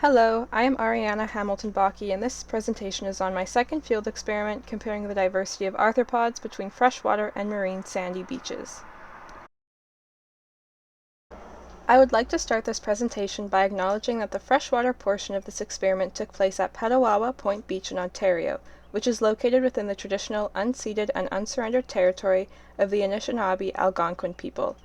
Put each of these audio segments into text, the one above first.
Hello, I am Ariana Hamilton-Baki, and this presentation is on my second field experiment comparing the diversity of arthropods between freshwater and marine sandy beaches. I would like to start this presentation by acknowledging that the freshwater portion of this experiment took place at Petawawa Point Beach in Ontario, which is located within the traditional unceded and unsurrendered territory of the Anishinaabe Algonquin people.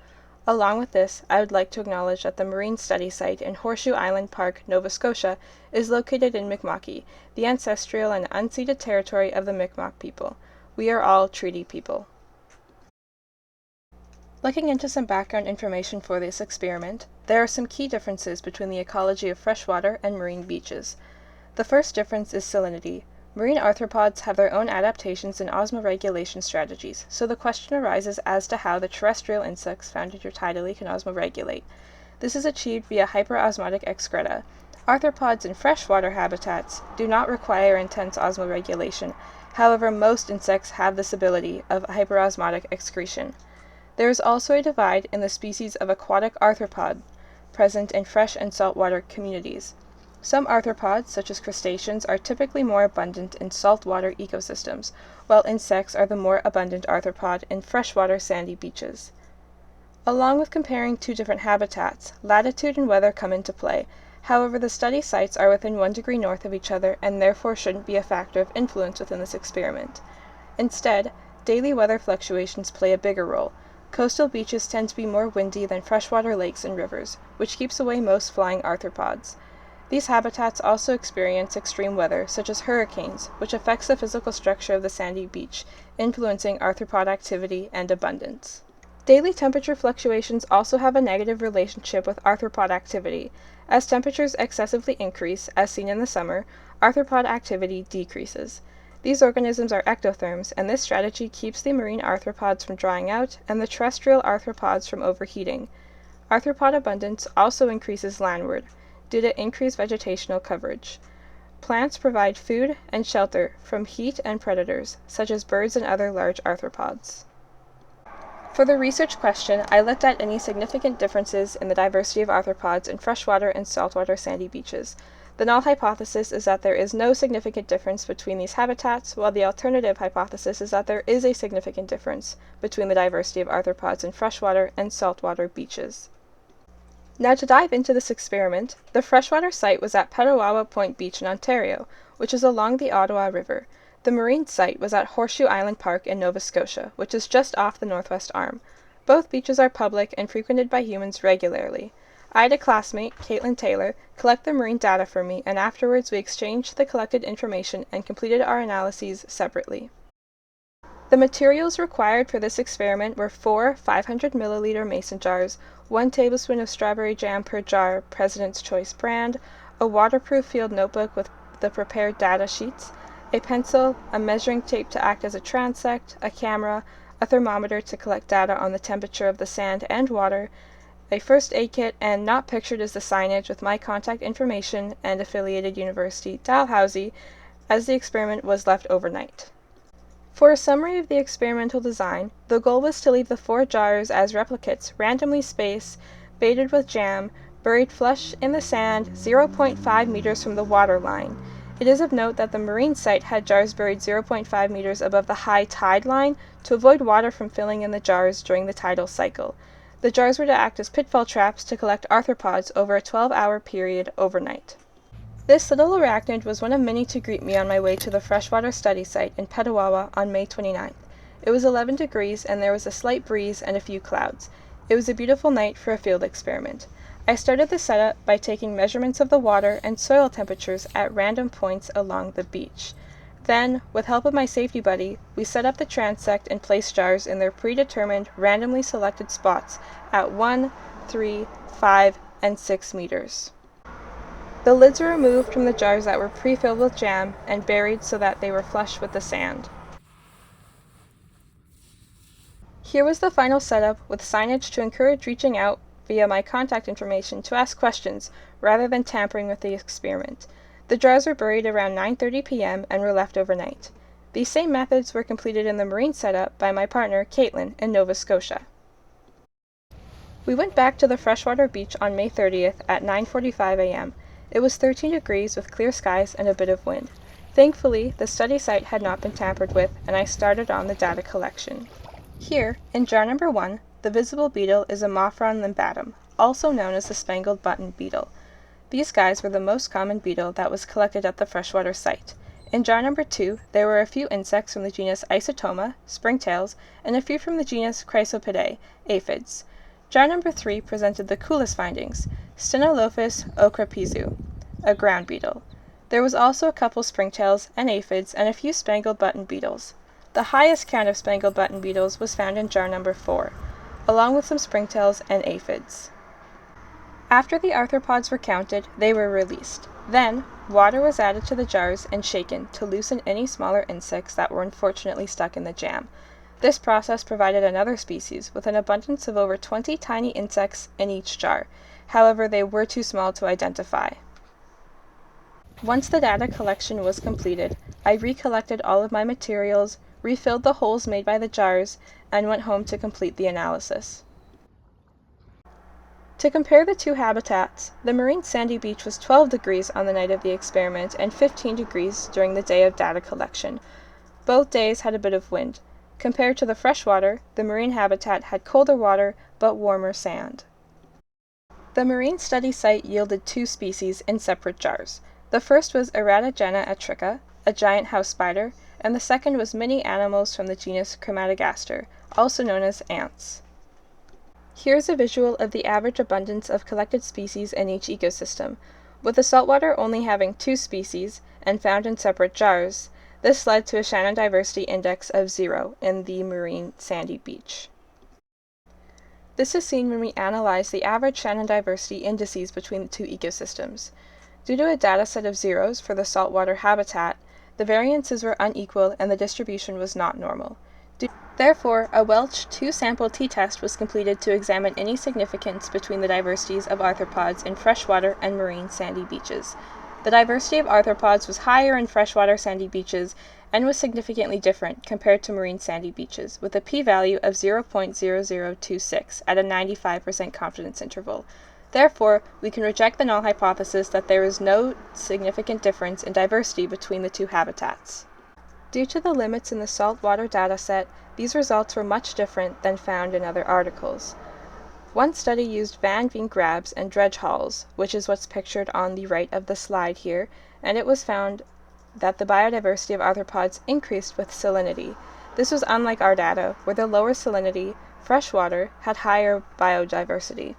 Along with this, I would like to acknowledge that the Marine Study Site in Horseshoe Island Park, Nova Scotia, is located in Mi'kma'ki, the ancestral and unceded territory of the Mi'kmaq people. We are all treaty people. Looking into some background information for this experiment, there are some key differences between the ecology of freshwater and marine beaches. The first difference is salinity. Marine arthropods have their own adaptations and osmoregulation strategies, so the question arises as to how the terrestrial insects found intertidally can osmoregulate. This is achieved via hyperosmotic excreta. Arthropods in freshwater habitats do not require intense osmoregulation. However, most insects have this ability of hyperosmotic excretion. There is also a divide in the species of aquatic arthropod present in fresh and saltwater communities. Some arthropods, such as crustaceans, are typically more abundant in saltwater ecosystems, while insects are the more abundant arthropod in freshwater sandy beaches. Along with comparing two different habitats, latitude and weather come into play. However, the study sites are within 1 degree north of each other and therefore shouldn't be a factor of influence within this experiment. Instead, daily weather fluctuations play a bigger role. Coastal beaches tend to be more windy than freshwater lakes and rivers, which keeps away most flying arthropods. These habitats also experience extreme weather, such as hurricanes, which affects the physical structure of the sandy beach, influencing arthropod activity and abundance. Daily temperature fluctuations also have a negative relationship with arthropod activity. As temperatures excessively increase, as seen in the summer, arthropod activity decreases. These organisms are ectotherms, and this strategy keeps the marine arthropods from drying out and the terrestrial arthropods from overheating. Arthropod abundance also increases landward, due to increased vegetational coverage. Plants provide food and shelter from heat and predators, such as birds and other large arthropods. For the research question, I looked at any significant differences in the diversity of arthropods in freshwater and saltwater sandy beaches. The null hypothesis is that there is no significant difference between these habitats, while the alternative hypothesis is that there is a significant difference between the diversity of arthropods in freshwater and saltwater beaches. Now to dive into this experiment, the freshwater site was at Petawawa Point Beach in Ontario, which is along the Ottawa River. The marine site was at Horseshoe Island Park in Nova Scotia, which is just off the northwest arm. Both beaches are public and frequented by humans regularly. I had a classmate, Caitlin Taylor, collect the marine data for me, and afterwards we exchanged the collected information and completed our analyses separately. The materials required for this experiment were 4 500-milliliter mason jars, 1 tablespoon of strawberry jam per jar, President's Choice brand, a waterproof field notebook with the prepared data sheets, a pencil, a measuring tape to act as a transect, a camera, a thermometer to collect data on the temperature of the sand and water, a first aid kit, and not pictured is the signage with my contact information and affiliated university, Dalhousie, as the experiment was left overnight. For a summary of the experimental design, the goal was to leave the 4 jars as replicates, randomly spaced, baited with jam, buried flush in the sand 0.5 meters from the water line. It is of note that the marine site had jars buried 0.5 meters above the high tide line to avoid water from filling in the jars during the tidal cycle. The jars were to act as pitfall traps to collect arthropods over a 12-hour period overnight. This little arachnid was one of many to greet me on my way to the freshwater study site in Petawawa on May 29th. It was 11 degrees and there was a slight breeze and a few clouds. It was a beautiful night for a field experiment. I started the setup by taking measurements of the water and soil temperatures at random points along the beach. Then, with help of my safety buddy, we set up the transect and placed jars in their predetermined, randomly selected spots at 1, 3, 5, and 6 meters. The lids were removed from the jars that were pre-filled with jam and buried so that they were flush with the sand. Here was the final setup with signage to encourage reaching out via my contact information to ask questions rather than tampering with the experiment. The jars were buried around 9:30 p.m. and were left overnight. These same methods were completed in the marine setup by my partner, Caitlin, in Nova Scotia. We went back to the freshwater beach on May 30th at 9:45 a.m. It was 13 degrees with clear skies and a bit of wind. Thankfully, the study site had not been tampered with, and I started on the data collection. Here, in jar number 1, the visible beetle is a Mophron limbatum, also known as the spangled button beetle. These guys were the most common beetle that was collected at the freshwater site. In jar number 2, there were a few insects from the genus Isotoma, springtails, and a few from the genus Chrysopidae, aphids. Jar number 3 presented the coolest findings, Stenolophus ochrapizu, a ground beetle. There was also a couple springtails and aphids and a few spangled button beetles. The highest count of spangled button beetles was found in jar number 4, along with some springtails and aphids. After the arthropods were counted, they were released. Then, water was added to the jars and shaken to loosen any smaller insects that were unfortunately stuck in the jam. This process provided another species with an abundance of over 20 tiny insects in each jar. However, they were too small to identify. Once the data collection was completed, I recollected all of my materials, refilled the holes made by the jars, and went home to complete the analysis. To compare the two habitats, the marine sandy beach was 12 degrees on the night of the experiment and 15 degrees during the day of data collection. Both days had a bit of wind. Compared to the freshwater, the marine habitat had colder water but warmer sand. The marine study site yielded 2 species in separate jars. The first was Eratogena atrica, a giant house spider, and the second was many animals from the genus Chromatogaster, also known as ants. Here's a visual of the average abundance of collected species in each ecosystem. With the saltwater only having 2 species, and found in separate jars, this led to a Shannon diversity index of 0 in the marine sandy beach. This is seen when we analyze the average Shannon diversity indices between the 2 ecosystems. Due to a dataset of zeros for the saltwater habitat, the variances were unequal and the distribution was not normal. Therefore, a Welch 2-sample t-test was completed to examine any significance between the diversities of arthropods in freshwater and marine sandy beaches. The diversity of arthropods was higher in freshwater sandy beaches and was significantly different compared to marine sandy beaches, with a p-value of 0.0026 at a 95% confidence interval. Therefore, we can reject the null hypothesis that there is no significant difference in diversity between the 2 habitats. Due to the limits in the saltwater dataset, these results were much different than found in other articles. One study used Van Veen grabs and dredge hauls, which is what's pictured on the right of the slide here, and it was found that the biodiversity of arthropods increased with salinity. This was unlike our data, where the lower salinity, freshwater, had higher biodiversity.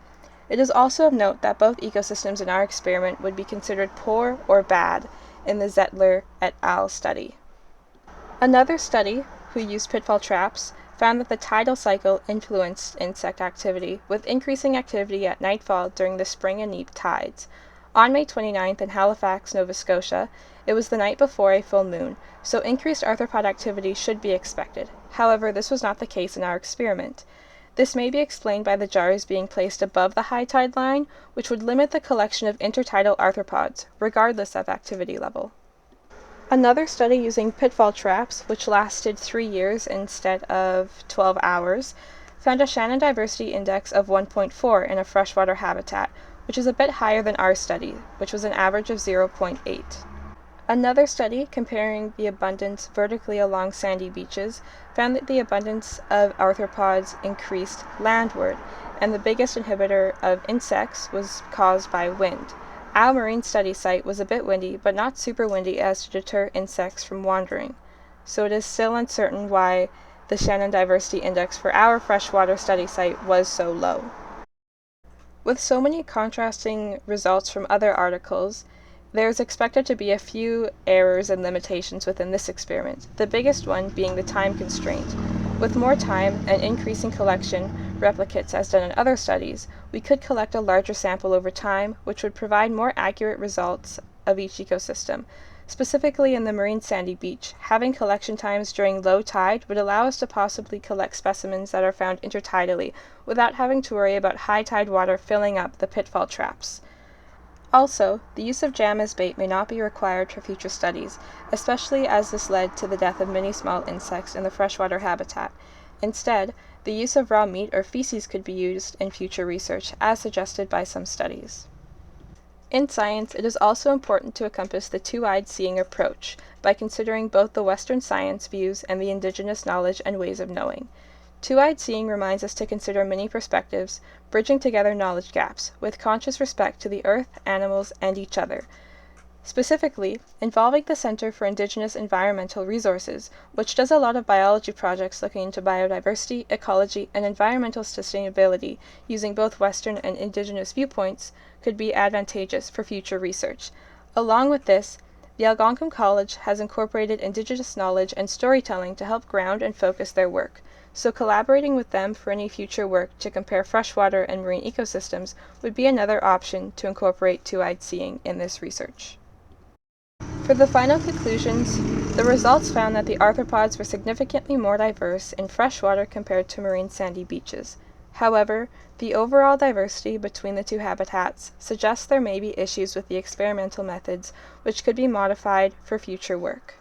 It is also of note that both ecosystems in our experiment would be considered poor or bad in the Zettler et al. Study. Another study, who used pitfall traps, found that the tidal cycle influenced insect activity, with increasing activity at nightfall during the spring and neap tides. On May 29th in Halifax, Nova Scotia, it was the night before a full moon, so increased arthropod activity should be expected. However, this was not the case in our experiment. This may be explained by the jars being placed above the high tide line, which would limit the collection of intertidal arthropods, regardless of activity level. Another study using pitfall traps, which lasted 3 years instead of 12 hours, found a Shannon diversity index of 1.4 in a freshwater habitat, which is a bit higher than our study, which was an average of 0.8. Another study comparing the abundance vertically along sandy beaches found that the abundance of arthropods increased landward, and the biggest inhibitor of insects was caused by wind. Our marine study site was a bit windy, but not super windy as to deter insects from wandering, so it is still uncertain why the Shannon diversity index for our freshwater study site was so low. With so many contrasting results from other articles, there is expected to be a few errors and limitations within this experiment, the biggest one being the time constraint. With more time and increasing collection, replicates as done in other studies, we could collect a larger sample over time, which would provide more accurate results of each ecosystem. Specifically in the marine sandy beach, having collection times during low tide would allow us to possibly collect specimens that are found intertidally, without having to worry about high tide water filling up the pitfall traps. Also, the use of jam as bait may not be required for future studies, especially as this led to the death of many small insects in the freshwater habitat. Instead, the use of raw meat or feces could be used in future research, as suggested by some studies. In science, it is also important to encompass the two-eyed seeing approach by considering both the Western science views and the indigenous knowledge and ways of knowing. Two-eyed seeing reminds us to consider many perspectives, bridging together knowledge gaps, with conscious respect to the earth, animals, and each other. Specifically, involving the Center for Indigenous Environmental Resources, which does a lot of biology projects looking into biodiversity, ecology, and environmental sustainability using both Western and Indigenous viewpoints, could be advantageous for future research. Along with this, the Algonquin College has incorporated Indigenous knowledge and storytelling to help ground and focus their work, so collaborating with them for any future work to compare freshwater and marine ecosystems would be another option to incorporate two-eyed seeing in this research. For the final conclusions, the results found that the arthropods were significantly more diverse in freshwater compared to marine sandy beaches. However, the overall diversity between the two habitats suggests there may be issues with the experimental methods which could be modified for future work.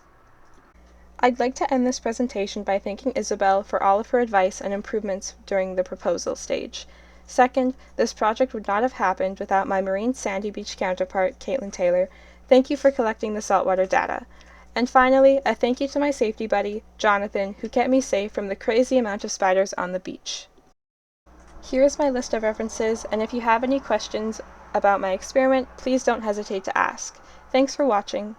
I'd like to end this presentation by thanking Isabel for all of her advice and improvements during the proposal stage. Second, this project would not have happened without my marine sandy beach counterpart, Caitlin Taylor. Thank you for collecting the saltwater data. And finally, a thank you to my safety buddy, Jonathan, who kept me safe from the crazy amount of spiders on the beach. Here is my list of references, and if you have any questions about my experiment, please don't hesitate to ask. Thanks for watching.